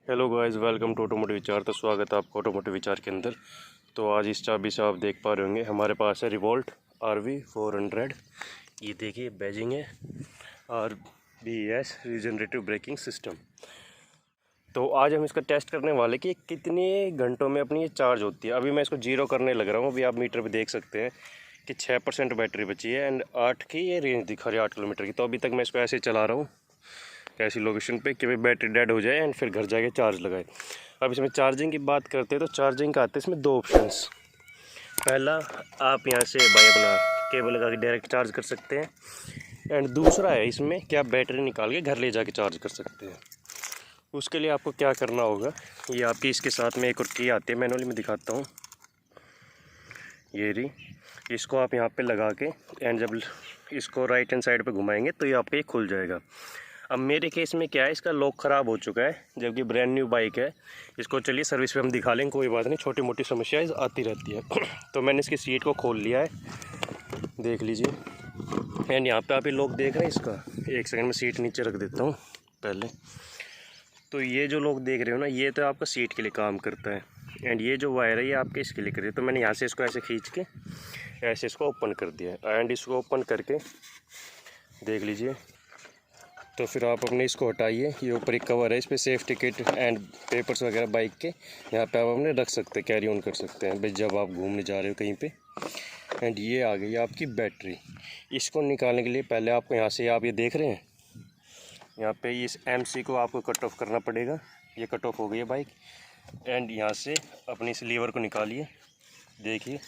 Hello guys, welcome to automotive Vichar. तो स्वागत है आपका ऑटोमोटिव विचार के अंदर। तो आज इस चाबी से आप देख पा रहे होंगे हमारे पास है रिवोल्ट RV400। ये देखिए बैजिंग है RBS रीजनरेटिव ब्रेकिंग सिस्टम। तो आज हम इसका टेस्ट करने वाले कि कितने घंटों में अपनी ये चार्ज होती है। अभी मैं इसको जीरो करने लग रहा हूँ। अभी आप मीटर पे देख सकते हैं कि 6% बैटरी बची है एंड 8 की ये रेंज दिखा रही है, 8 किलोमीटर की। तो अभी तक मैं इसको ऐसे चला रहा हूँ ऐसी लोकेशन पे कि भाई बैटरी डेड हो जाए एंड फिर घर जाके चार्ज लगाए। अब इसमें चार्जिंग की बात करते हैं तो चार्जिंग का आता है इसमें 2 ऑप्शंस। पहला, आप यहाँ से भाई अपना केबल लगा के डायरेक्ट चार्ज कर सकते हैं एंड दूसरा है इसमें कि आप बैटरी निकाल के घर ले जाके चार्ज कर सकते हैं। उसके लिए आपको क्या करना होगा, ये आपकी इसके साथ में एक और की आती है, मैनुअली में दिखाता हूँ। ये रही, इसको आप यहाँ पे लगा के एंड जब इसको राइट हैंड साइड पे घुमाएंगे तो ये आपका ये खुल जाएगा। अब मेरे केस में क्या है, इसका लॉक ख़राब हो चुका है जबकि ब्रांड न्यू बाइक है। इसको चलिए सर्विस पे हम दिखा लेंगे, कोई बात नहीं, छोटी मोटी समस्या आती रहती है। तो मैंने इसकी सीट को खोल लिया है, देख लीजिए। एंड यहाँ पे आप ये लॉक देख रहे हैं इसका। एक सेकंड में सीट नीचे रख देता हूँ पहले। तो ये जो लॉक देख रहे हो ना, ये तो आपका सीट के लिए काम करता है एंड ये जो वायर है ये आपके इसके लिए कर रही है। तो मैंने यहाँ से इसको ऐसे खींच के ऐसे इसको ओपन कर दिया एंड इसको ओपन करके देख लीजिए। तो फिर आप अपने इसको हटाइए, ये ऊपर एक कवर है, इस पर सेफ्टी किट एंड पेपर्स वगैरह बाइक के यहाँ पे आप अपने रख सकते हैं, कैरी ऑन कर सकते हैं भाई जब आप घूमने जा रहे हो कहीं पे। एंड ये आ गई आपकी बैटरी। इसको निकालने के लिए पहले आपको यहाँ से, आप ये देख रहे हैं यहाँ पे इस MC को आपको कट ऑफ करना पड़ेगा। ये कट ऑफ हो गई है बाइक। एंड यहाँ से अपनी इस लीवर को निकालिए, देखिए,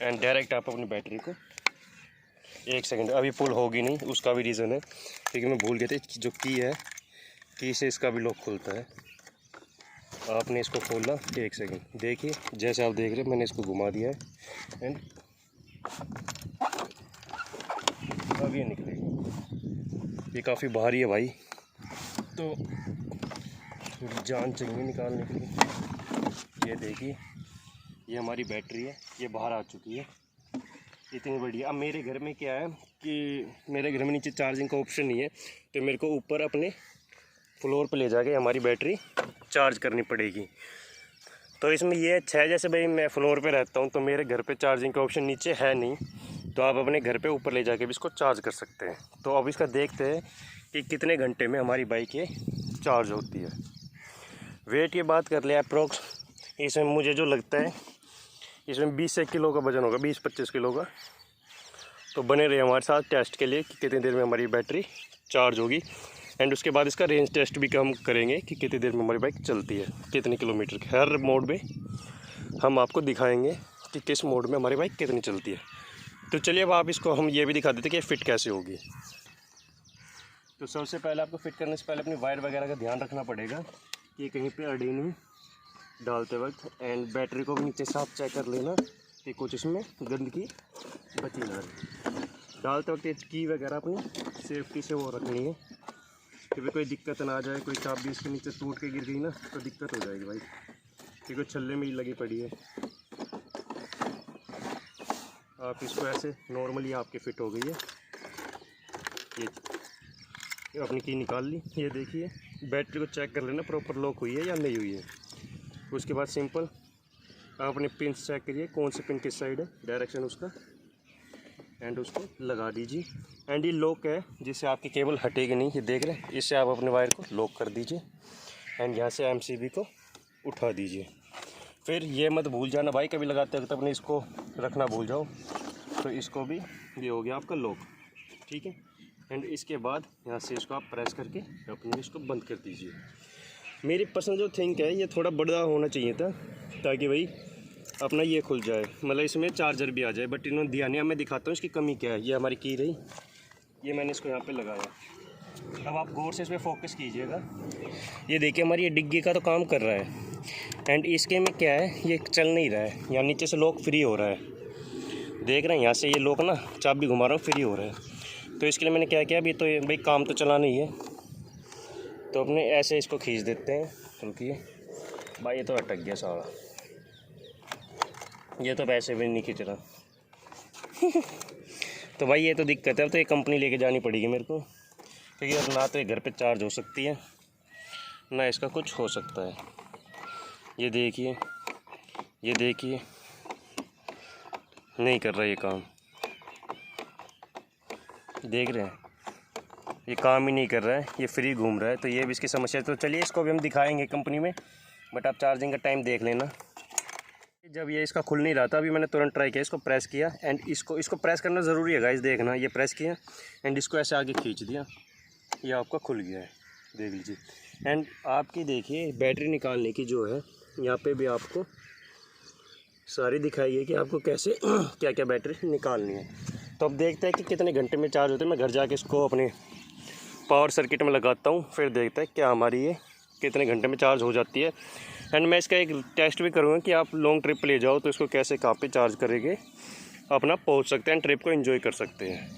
एंड डायरेक्ट आप अपनी बैटरी को, एक सेकंड अभी पुल होगी नहीं, उसका भी रीज़न है क्योंकि मैं भूल गया था जो की है, की से इसका भी लॉक खुलता है। आपने इसको खोला, एक सेकंड देखिए, जैसे आप देख रहे हैं मैंने इसको घुमा दिया है एंड अब ये निकलेगी। ये काफ़ी भारी है भाई, तो जान चाहिए निकालने के लिए। ये देखिए, ये हमारी बैटरी है, ये बाहर आ चुकी है, इतनी बढ़िया। अब मेरे घर में क्या है कि मेरे घर में नीचे चार्जिंग का ऑप्शन नहीं है, तो मेरे को ऊपर अपने फ्लोर पे ले जाके हमारी बैटरी चार्ज करनी पड़ेगी। तो इसमें ये अच्छा है, जैसे भाई मैं फ्लोर पे रहता हूँ तो मेरे घर पे चार्जिंग का ऑप्शन नीचे है नहीं, तो आप अपने घर पे ऊपर ले जाके भी इसको चार्ज कर सकते हैं। तो अब इसका देखते हैं कि कितने घंटे में हमारी बाइक ये चार्ज होती है। वेट की बात कर ले अप्रोक्स, इसमें मुझे जो लगता है इसमें 20 किलो का वजन होगा, 20-25 किलो का। तो बने रहे हमारे साथ टेस्ट के लिए कि कितनी देर में हमारी बैटरी चार्ज होगी एंड उसके बाद इसका रेंज टेस्ट भी हम करेंगे कि कितनी देर में हमारी बाइक चलती है, कितने किलोमीटर की। हर मोड में हम आपको दिखाएंगे कि किस मोड में हमारी बाइक कितनी चलती है। तो चलिए अब आप इसको हम ये भी दिखा देते कि ये फिट कैसे होगी। तो सबसे पहले आपको फिट करने से पहले अपनी वायर वगैरह का ध्यान रखना पड़ेगा कि कहीं पर अड़ी नहीं डालते वक्त। एंड बैटरी को भी नीचे साफ चेक कर लेना कि कुछ इसमें गंदगी बची ना रहे। डालते वक्त की वगैरह अपनी सेफ्टी से वो रखनी है कि कोई दिक्कत ना आ जाए, कोई चाबी इसके नीचे टूट के गिर गई ना तो दिक्कत हो जाएगी भाई, क्योंकि छल्ले में ही लगी पड़ी है। आप इसको ऐसे नॉर्मली आपके फिट हो गई है। ये अपनी की निकाल ली, ये देखिए बैटरी को चेक कर लेना प्रॉपर लॉक हुई है या नहीं हुई है। उसके बाद सिंपल आप अपने पिन चेक करिए कौन से पिन किस साइड है, डायरेक्शन उसका, एंड उसको लगा दीजिए। एंड ये लॉक है जिससे आपकी केबल हटेगी नहीं, ये देख रहे हैं, इससे आप अपने वायर को लॉक कर दीजिए एंड यहाँ से MCB को उठा दीजिए। फिर ये मत भूल जाना भाई, कभी लगाते वक्त अपने इसको रखना भूल जाओ तो इसको भी, ये हो गया आपका लॉक, ठीक है। एंड इसके बाद यहाँ से इसको आप प्रेस करके अपने इसको बंद कर दीजिए। मेरी पर्सनल जो थिंक है, ये थोड़ा बड़ा होना चाहिए था ताकि भाई अपना ये खुल जाए, मतलब इसमें चार्जर भी आ जाए, बट इन्होंने दिया नहीं। अब मैं दिखाता हूँ इसकी कमी क्या है। ये हमारी की रही, ये मैंने इसको यहाँ पे लगाया। अब आप गौर से इस पर फोकस कीजिएगा। ये देखिए हमारी ये डिग्गी का तो काम कर रहा है एंड इसके में क्या है, ये चल नहीं रहा है, यहाँ नीचे से लॉक फ्री हो रहा है, देख रहे हैं, यहाँ से ये लॉक ना चाबी घुमा रहा हूँ फ्री हो रहा है। तो इसके लिए मैंने क्या किया, अभी तो भाई काम तो चला नहीं है, तो अपने ऐसे इसको खींच देते हैं। रुकिए भाई, ये तो अटक गया सारा, ये तो वैसे भी नहीं खींच रहा। तो भाई ये तो दिक्कत है, अब तो ये कंपनी लेके जानी पड़ेगी मेरे को, क्योंकि अब ना तो ये घर पे चार्ज हो सकती है ना इसका कुछ हो सकता है। ये देखिए नहीं कर रहा ये काम, देख रहे हैं, ये काम ही नहीं कर रहा है, ये फ्री घूम रहा है। तो ये भी इसकी समस्या है। तो चलिए इसको भी हम दिखाएंगे कंपनी में, बट आप चार्जिंग का टाइम देख लेना। जब ये इसका खुल नहीं रहा था, अभी मैंने तुरंत ट्राई किया, इसको प्रेस किया एंड इसको प्रेस करना ज़रूरी है गाइस, देखना। ये प्रेस किया एंड इसको ऐसे आगे खींच दिया, ये आपका खुल गया है, देख लीजिए। एंड आपकी देखिए बैटरी निकालने की जो है, यहाँ पे भी आपको सारी दिखाई है कि आपको कैसे क्या क्या बैटरी निकालनी है। तो अब देखते हैं कि कितने घंटे में चार्ज होते हैं। मैं घर जाके इसको अपने पावर सर्किट में लगाता हूँ, फिर देखते हैं क्या हमारी ये कितने घंटे में चार्ज हो जाती है। एंड मैं इसका एक टेस्ट भी करूँगा कि आप लॉन्ग ट्रिप ले जाओ तो इसको कैसे कहाँ पे चार्ज करेंगे, अपना पहुँच सकते हैं, ट्रिप को एंजॉय कर सकते हैं।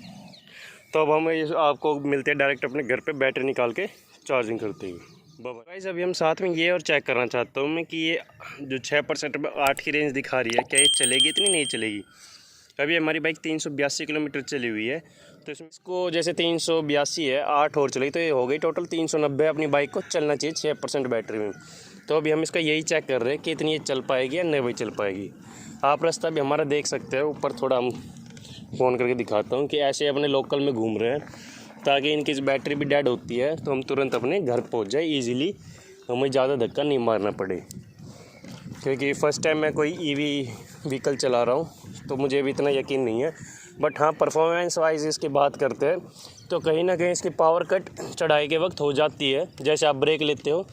तो अब हम आपको मिलते हैं डायरेक्ट अपने घर पे बैटरी निकाल के चार्जिंग करते हुए। गाइस अभी हम साथ में ये और चेक करना चाहता हूँ मैं कि ये जो 6% में 8 की रेंज दिखा रही है, क्या ये चलेगी? इतनी नहीं चलेगी। अभी हमारी बाइक 382 किलोमीटर चली हुई है, तो इसको जैसे 382 है, 8 और चलेगी तो ये हो गई टोटल 390 अपनी बाइक को चलना चाहिए 6% बैटरी में। तो अभी हम इसका यही चेक कर रहे हैं कि इतनी ये चल पाएगी या नहीं चल पाएगी। आप रास्ता भी हमारा देख सकते हैं, ऊपर थोड़ा हम फ़ोन करके दिखाता हूँ कि ऐसे अपने लोकल में घूम रहे हैं, ताकि इनकी बैटरी भी डेड होती है तो हम तुरंत अपने घर पहुँच जाए ईज़िली, हमें ज़्यादा धक्का नहीं मारना पड़े। क्योंकि फ़र्स्ट टाइम मैं कोई ईवी व्हीकल चला रहा हूँ तो मुझे भी इतना यकीन नहीं है। बट हाँ, परफॉर्मेंस वाइज इसकी बात करते हैं तो कहीं ना कहीं इसकी पावर कट चढ़ाई के वक्त हो जाती है। जैसे आप ब्रेक लेते हो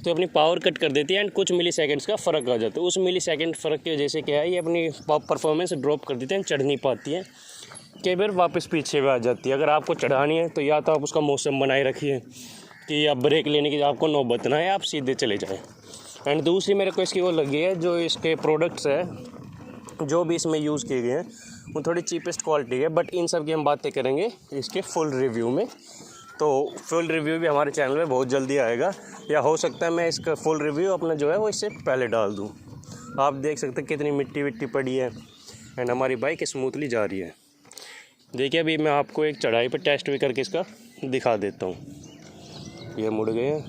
तो अपनी पावर कट कर देती है एंड कुछ मिली सेकेंड्स का फ़र्क आ जाता है। उस मिली सेकेंड फ़र्क की वजह से क्या है, ये अपनी परफॉर्मेंस ड्रॉप कर देते हैं, चढ़ नहीं पाती है, कई बार वापस पीछे भी आ जाती है। अगर आपको चढ़ानी है तो या तो आप उसका मौसम बनाए रखिए कि आप ब्रेक लेने की आपको नौबत ना है, आप सीधे चले जाएँ। एंड दूसरी मेरे को इसकी वो लगी है, जो इसके प्रोडक्ट्स है जो भी इसमें यूज़ किए गए हैं वो थोड़ी चीपेस्ट क्वालिटी है। बट इन सब की हम बातें करेंगे इसके फुल रिव्यू में। तो फुल रिव्यू भी हमारे चैनल में बहुत जल्दी आएगा, या हो सकता है मैं इसका फुल रिव्यू अपना जो है वो इससे पहले डाल दूँ। आप देख सकते हैं कितनी मिट्टी विट्टी पड़ी है एंड हमारी बाइक स्मूथली जा रही है। देखिए अभी मैं आपको एक चढ़ाई पर टेस्ट भी करके इसका दिखा देता हूँ। ये मुड़ गए हैं,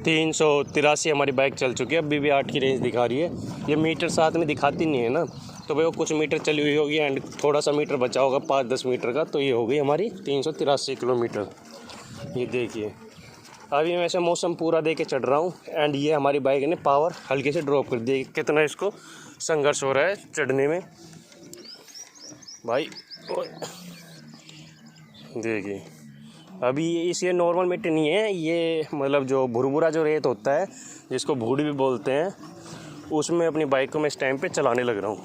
383 हमारी बाइक चल चुकी है, अभी भी 8 की रेंज दिखा रही है। ये मीटर साथ में दिखाती नहीं है ना, तो भाई वो कुछ मीटर चली हुई होगी एंड थोड़ा सा मीटर बचा होगा 5-10 मीटर का, तो ये हो गई हमारी 383 किलोमीटर। ये देखिए अभी मैं ऐसे मौसम पूरा दे के चढ़ रहा हूँ एंड ये हमारी बाइक ने पावर हल्के से ड्रॉप कर दी। कितना इसको संघर्ष हो रहा है चढ़ने में भाई, देखिए। अभी ये नॉर्मल मिट्टी नहीं है, ये मतलब जो भुरभुरा जो रेत होता है जिसको भूड़ भी बोलते हैं, उसमें अपनी बाइक को मैं इस टाइम पे चलाने लग रहा हूँ।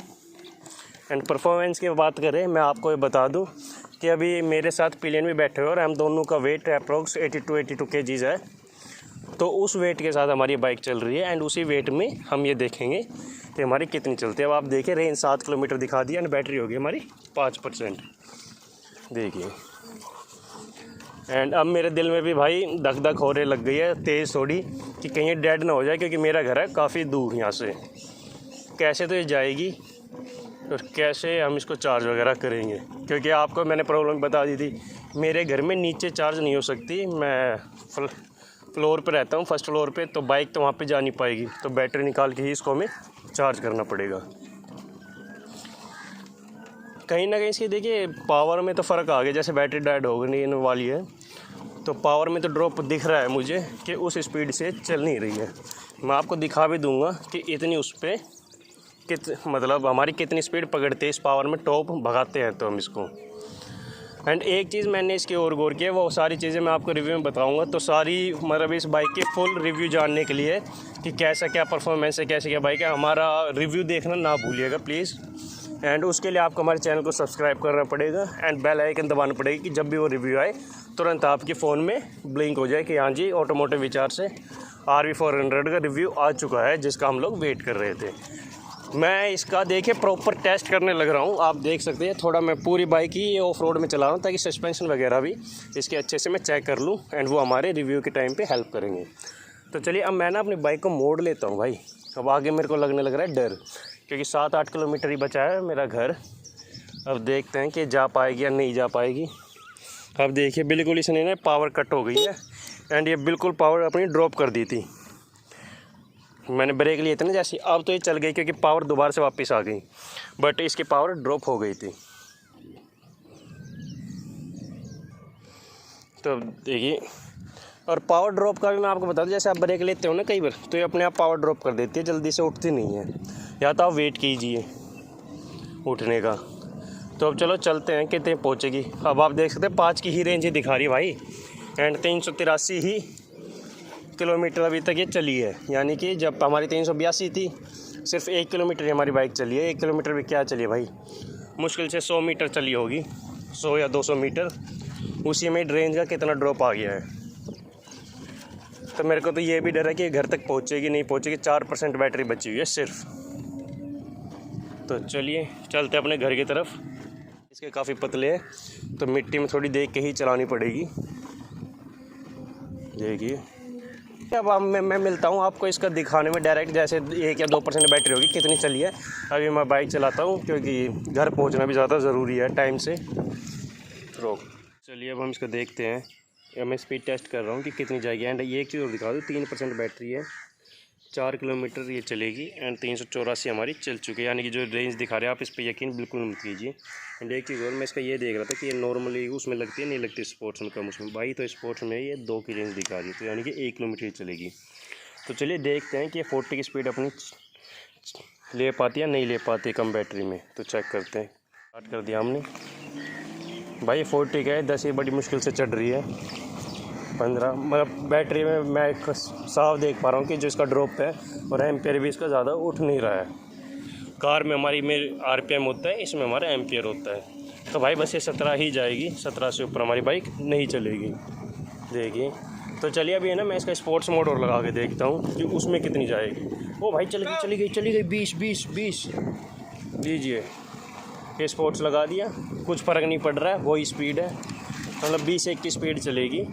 एंड परफॉर्मेंस की बात करें, मैं आपको ये बता दूँ कि अभी मेरे साथ पिलियन भी बैठे हुए और हम दोनों का वेट अप्रोक्स 82 kgs है। तो उस वेट के साथ हमारी बाइक चल रही है एंड उसी वेट में हम ये देखेंगे कि हमारी कितनी चलती है। अब आप देखिए रेंज 7 किलोमीटर दिखा दी एंड बैटरी होगी हमारी 5%, देखिए। एंड अब मेरे दिल में भी भाई धक धक होने लग गई है तेज़ थोड़ी, कि कहीं डेड ना हो जाए, क्योंकि मेरा घर है काफ़ी दूर यहाँ से। कैसे तो ये जाएगी और कैसे हम इसको चार्ज वगैरह करेंगे, क्योंकि आपको मैंने प्रॉब्लम बता दी थी, मेरे घर में नीचे चार्ज नहीं हो सकती। मैं फ्लोर पे रहता हूँ, फर्स्ट फ्लोर पे, तो बाइक तो वहाँ पे जा नहीं पाएगी, तो बैटरी निकाल के ही इसको हमें चार्ज करना पड़ेगा। कहीं ना कहीं इसकी देखिए पावर में तो फ़र्क आ गया, जैसे बैटरी डेड होने वाली है तो पावर में तो ड्रॉप दिख रहा है मुझे कि उस स्पीड से चल नहीं रही है। मैं आपको दिखा भी दूंगा कि इतनी उस पर मतलब हमारी कितनी स्पीड पकड़ते हैं इस पावर में, टॉप भगाते हैं तो हम इसको। एंड एक चीज़ मैंने इसकी और गौर की है, वो सारी चीज़ें मैं आपको रिव्यू में बताऊंगा। तो सारी मतलब इस बाइक की फुल रिव्यू जानने के लिए कि कैसा क्या परफॉर्मेंस है, कैसे क्या बाइक है, हमारा रिव्यू देखना ना भूलिएगा प्लीज़। एंड उसके लिए आपको हमारे चैनल को सब्सक्राइब करना पड़ेगा एंड बेल आइकन दबाना पड़ेगा कि जब भी वो रिव्यू आए तुरंत आपके फ़ोन में ब्लिंक हो जाए कि हाँ जी ऑटोमोटिव विचार से RV400 का रिव्यू आ चुका है, जिसका हम लोग वेट कर रहे थे। मैं इसका देखिए प्रॉपर टेस्ट करने लग रहा हूँ, आप देख सकते हैं। थोड़ा मैं पूरी बाइक ही ऑफ रोड में चला रहा हूँ ताकि सस्पेंशन वगैरह भी इसके अच्छे से मैं चेक कर लूँ एंड वो हमारे रिव्यू के टाइम पे हेल्प करेंगे। तो चलिए अब मैं ना अपनी बाइक को मोड़ लेता हूँ भाई। अब आगे मेरे को लगने लग रहा है डर, क्योंकि 7-8 किलोमीटर ही बचा है मेरा घर। अब देखते हैं कि जा पाएगी या नहीं जा पाएगी। अब देखिए बिल्कुल इसने ना पावर कट हो गई है एंड ये बिल्कुल पावर अपनी ड्रॉप कर दी थी। मैंने ब्रेक लिए थे ना जैसे, अब तो ये चल गई क्योंकि पावर दोबारा से वापस आ गई, बट इसकी पावर ड्रॉप हो गई थी। तो देखिए, और पावर ड्रॉप का भी मैं आपको बता दूं, जैसे आप ब्रेक लेते हो ना कई बार, तो ये अपने आप पावर ड्रॉप कर देती है, जल्दी से उठती नहीं है, या तो आप वेट कीजिए उठने का। तो अब चलो चलते हैं कितने पहुँचेगी। अब आप देख सकते हैं 5 की ही रेंज ही दिखा रही है भाई, एंड 383 ही किलोमीटर अभी तक ये चली है। यानी कि जब हमारी 382 थी, सिर्फ 1 किलोमीटर ही हमारी बाइक चली है। 1 किलोमीटर भी क्या चली है भाई, मुश्किल से 100 मीटर चली होगी, 100 या 200 मीटर। उसी में रेंज का कितना ड्रॉप आ गया है। तो मेरे को तो ये भी डर है कि घर तक पहुँचेगी नहीं पहुँचेगी। 4% बैटरी बची हुई है सिर्फ। तो चलिए चलते अपने घर की तरफ। इसके काफ़ी पतले हैं, तो मिट्टी में थोड़ी देख के ही चलानी पड़ेगी। देखिए, अब मैं मिलता हूँ आपको इसका दिखाने में डायरेक्ट, जैसे 1 या 2% बैटरी होगी कितनी चली है। अभी मैं बाइक चलाता हूँ क्योंकि घर पहुँचना भी ज़्यादा ज़रूरी है टाइम से। रोक, चलिए अब हम इसको देखते हैं। अब मैं स्पीड टेस्ट कर रहा हूँ कि कितनी जाएगी। एंड ये एक चीज़ और दिखा दूँ, 3% बैटरी है, 4 किलोमीटर ये चलेगी। एंड 384 हमारी चल चुकी है, यानी कि जो रेंज दिखा रहे हैं आप इस पर यकीन बिल्कुल मत कीजिए। एंड एक चीज़ और, मैं इसका ये देख रहा था कि ये नॉर्मली उसमें लगती है नहीं लगती स्पोर्ट्स में कम, उसमें भाई तो स्पोर्ट्स में ये 2 की रेंज दिखा रही है, तो यानी कि 1 किलोमीटर ही चलेगी। तो चलिए देखते हैं कि ये 40 की स्पीड अपनी ले पाती है नहीं ले पाती कम बैटरी में। तो चेक करते हैं। स्टार्ट कर दिया हमने भाई, 40 का है, 10 ही बड़ी मुश्किल से चढ़ रही है। 15 मतलब बैटरी में मैं साफ देख पा रहा हूँ कि जो इसका ड्रॉप है और एम्पियर भी इसका ज़्यादा उठ नहीं रहा है। कार में हमारी में RPM होता है, इसमें हमारा एम्पियर होता है। तो भाई बस ये 17 ही जाएगी, 17 से ऊपर हमारी बाइक नहीं चलेगी। देखिए, तो चलिए अभी है ना, मैं इसका स्पोर्ट्स मोड और लगा के देखता हूँ कि उसमें कितनी जाएगी। ओ भाई चल गई चली गई चली गई, 20 लीजिए, ये स्पोर्ट्स लगा दिया, कुछ फ़र्क नहीं पड़ रहा है, वही स्पीड है, मतलब 20-1 की स्पीड चलेगी।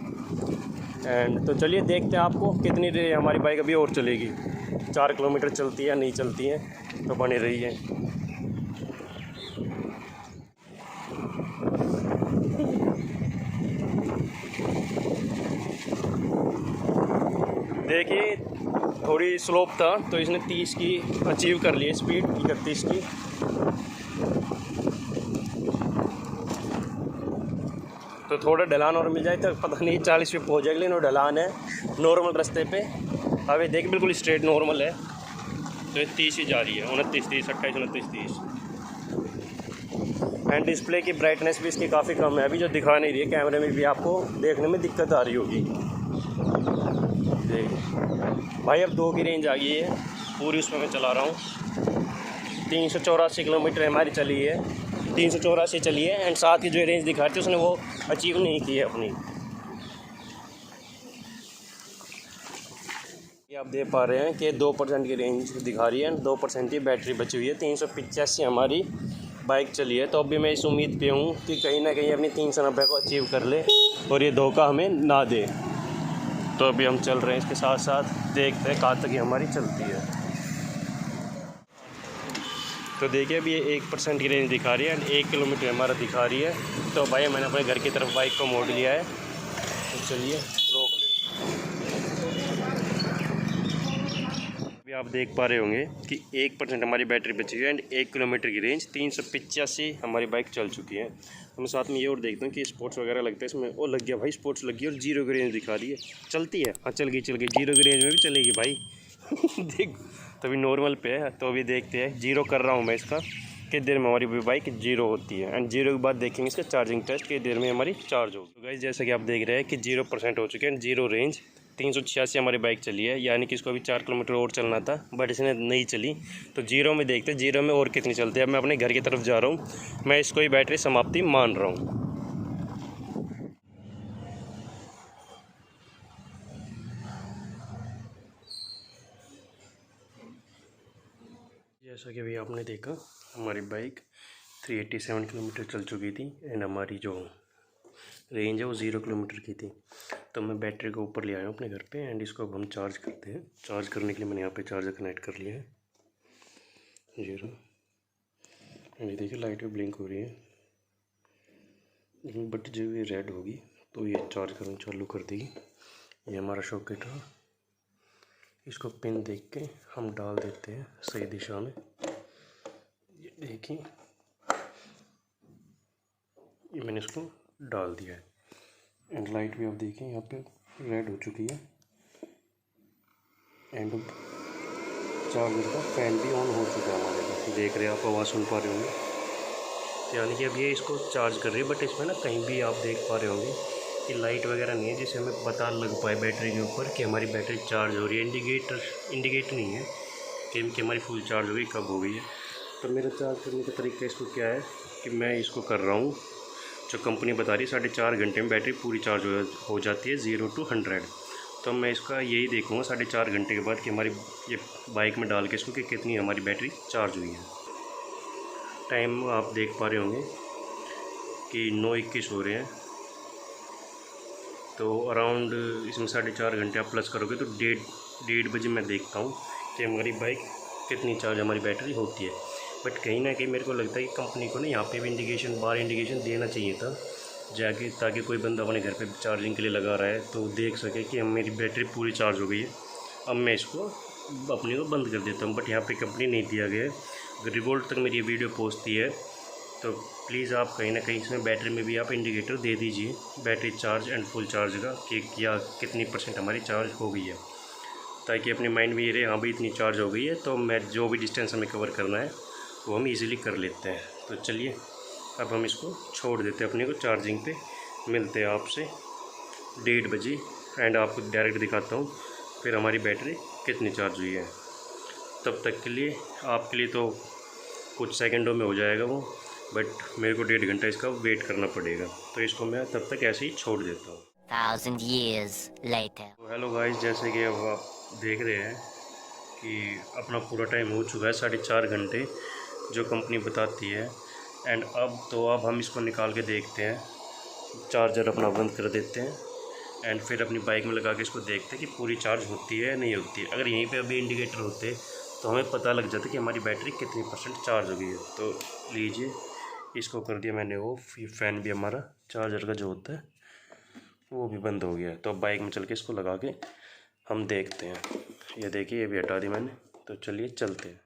एंड तो चलिए देखते हैं आपको कितनी देर हमारी बाइक अभी और चलेगी। 4 किलोमीटर चलती है या नहीं चलती है, तो बनी रही है। देखिए, थोड़ी स्लोप था तो इसने 30 की अचीव कर ली स्पीड, 31 की। तो थोड़ा ढलान और मिल जाए तो पता नहीं 40 पे पहुँच जाएगी, लेकिन ढलान है नॉर्मल रास्ते पे। अभी देख बिल्कुल स्ट्रेट नॉर्मल है, तो ये 30 ही जा रही है, 29, 30, 28, 29, 30। एंड डिस्प्ले की ब्राइटनेस भी इसकी काफ़ी कम है, अभी जो दिखा नहीं रही है कैमरे में भी, आपको देखने में दिक्कत आ रही होगी। देख भाई, अब 2 की रेंज आ गई है पूरी, उसमें मैं चला रहा हूँ। 384 किलोमीटर हमारी चली है, 384 चली है। एंड साथ ही जो रेंज दिखा रही थी उसने वो अचीव नहीं की है अपनी। ये आप देख पा रहे हैं कि 2% की रेंज दिखा रही है, 2% की बैटरी बची हुई है। 385 हमारी बाइक चली है। तो अभी मैं इस उम्मीद पे हूँ कि कहीं ना कहीं अपनी 390 को अचीव कर ले और ये धोखा हमें ना दे। तो अभी हम चल रहे हैं, इसके साथ साथ देखते हैं कहाँ तक ये हमारी चलती है। तो देखिए अभी ये 1% की रेंज दिखा रही है एंड 1 किलोमीटर हमारा दिखा रही है। तो भाई मैंने अपने घर की तरफ बाइक को मोड़ लिया है, तो चलिए रोक ले। अभी आप देख पा रहे होंगे कि 1% हमारी बैटरी बची है एंड 1 किलोमीटर की रेंज 385 हमारी बाइक चल चुकी है। तो मैं साथ में ये और देखता हूँ कि स्पोर्ट्स वगैरह लगता है इसमें। ओ लग गया भाई, स्पोर्ट्स लग गई और 0 की रेंज दिखा रही है। चलती है, हाँ चल गई 0 की रेंज में भी चलेगी भाई। देख, तो अभी नॉर्मल पे है, तो अभी देखते हैं। 0 कर रहा हूँ मैं इसका, कितनी देर में हमारी बाइक 0 होती है। एंड 0 के बाद देखेंगे इसका चार्जिंग टेस्ट, कितनी देर में हमारी चार्ज होगी। तो गाइस जैसा कि आप देख रहे हैं कि 0% हो चुके हैं, 0 रेंज। 386 हमारी बाइक चली है, यानी कि इसको अभी 4 किलोमीटर और चलना था, बट इसने नहीं चली। तो 0 में देखते हैं 0 में और कितनी चलती है। अब मैं अपने घर की तरफ जा रहा हूँ, मैं इसको ही बैटरी समाप्ति मान रहा हूँ। जैसा कि अभी आपने देखा, हमारी बाइक 387 किलोमीटर चल चुकी थी एंड हमारी जो रेंज है वो 0 किलोमीटर की थी। तो मैं बैटरी को ऊपर ले आया हूँ अपने घर पे एंड इसको अब हम चार्ज करते हैं। चार्ज करने के लिए मैंने यहाँ पे चार्जर कनेक्ट कर लिया है 0। एंड ये देखिए लाइट भी ब्लिंक हो रही है, बट जब ये रेड होगी तो ये चार्ज करना चालू कर देगी। ये हमारा सॉकेट है, इसको पिन देख के हम डाल देते हैं सही दिशा में। ये देखिए, ये मैंने इसको डाल दिया है। एंड लाइट भी आप देखिए यहाँ पे रेड हो चुकी है। एंड चार्जर का फैन भी ऑन हो चुका है हमारे पास, देख रहे हैं आप, आवाज़ सुन पा रहे होंगे। यानी कि अब ये इसको चार्ज कर रही है, बट इसमें ना कहीं भी आप देख पा रहे होंगे कि लाइट वगैरह नहीं है जिससे हमें पता लग पाए बैटरी के ऊपर कि हमारी बैटरी चार्ज हो रही है। इंडिकेट नहीं है कि हमारी फुल चार्ज हो गई, कब हो गई है। तो मेरा चार्ज करने का तरीका इसको क्या है कि मैं इसको कर रहा हूँ, जो कंपनी बता रही है 4.5 घंटे में बैटरी पूरी चार्ज हो जाती है 0 to 100। तो मैं इसका यही देखूँगा 4.5 घंटे के बाद कि हमारी ये बाइक में डाल के इसको कि कितनी हमारी बैटरी चार्ज हुई है। टाइम आप देख पा रहे होंगे कि 9:21 हो रहे हैं। तो अराउंड इसमें 4.5 घंटे आप प्लस करोगे तो डेढ़ बजे मैं देखता हूँ कि हमारी बाइक कितनी चार्ज हमारी बैटरी होती है। बट कहीं ना कहीं मेरे को लगता है कि कंपनी को ना यहाँ पे भी बार इंडिकेशन देना चाहिए था जाके, ताकि कोई बंदा अपने घर पे चार्जिंग के लिए लगा रहा है तो देख सके कि मेरी बैटरी पूरी चार्ज हो गई है। अब मैं इसको अपने को बंद कर देता हूँ, बट यहाँ पे कंपनी नहीं दिया गया है। अगर रिवोल्ट तक मेरी ये वीडियो पहुँचती है तो प्लीज़ आप कहीं ना कहीं इसमें बैटरी में भी आप इंडिकेटर दे दीजिए battery charge and full charge का कि या कितनी % हमारी चार्ज हो गई है, ताकि अपने माइंड में ये रहे हाँ भाई इतनी चार्ज हो गई है, तो मैं जो भी डिस्टेंस हमें कवर करना है वो हम इजीली कर लेते हैं। तो चलिए अब हम इसको छोड़ देते हैं अपने को चार्जिंग पे। मिलते हैं आपसे 1:30 बजे एंड आपको डायरेक्ट दिखाता हूँ फिर हमारी बैटरी कितनी चार्ज हुई है। तब तक के लिए आपके लिए तो कुछ सेकंडों में हो जाएगा वो, बट मेरे को 1.5 घंटा इसका वेट करना पड़ेगा। तो इसको मैं तब तक ऐसे ही छोड़ देता हूँ। 1000 years later. हेलो गाइस, जैसे कि अब आप देख रहे हैं कि अपना पूरा टाइम हो चुका है 4.5 घंटे जो कंपनी बताती है। एंड अब हम इसको निकाल के देखते हैं, चार्जर अपना बंद कर देते हैं एंड फिर अपनी बाइक में लगा के इसको देखते हैं कि पूरी चार्ज होती है या नहीं होती है। अगर यहीं पे अभी इंडिकेटर होते तो हमें पता लग जाता कि हमारी बैटरी कितनी % चार्ज हो गई है। तो लीजिए, इसको कर दिया मैंने ऑफ। ये फ़ैन भी हमारा चार्जर का जो होता है वो भी बंद हो गया है। तो अब बाइक में चल के इसको लगा के हम देखते हैं। ये देखिए, ये भी हटा दी मैंने। तो चलिए चलते हैं।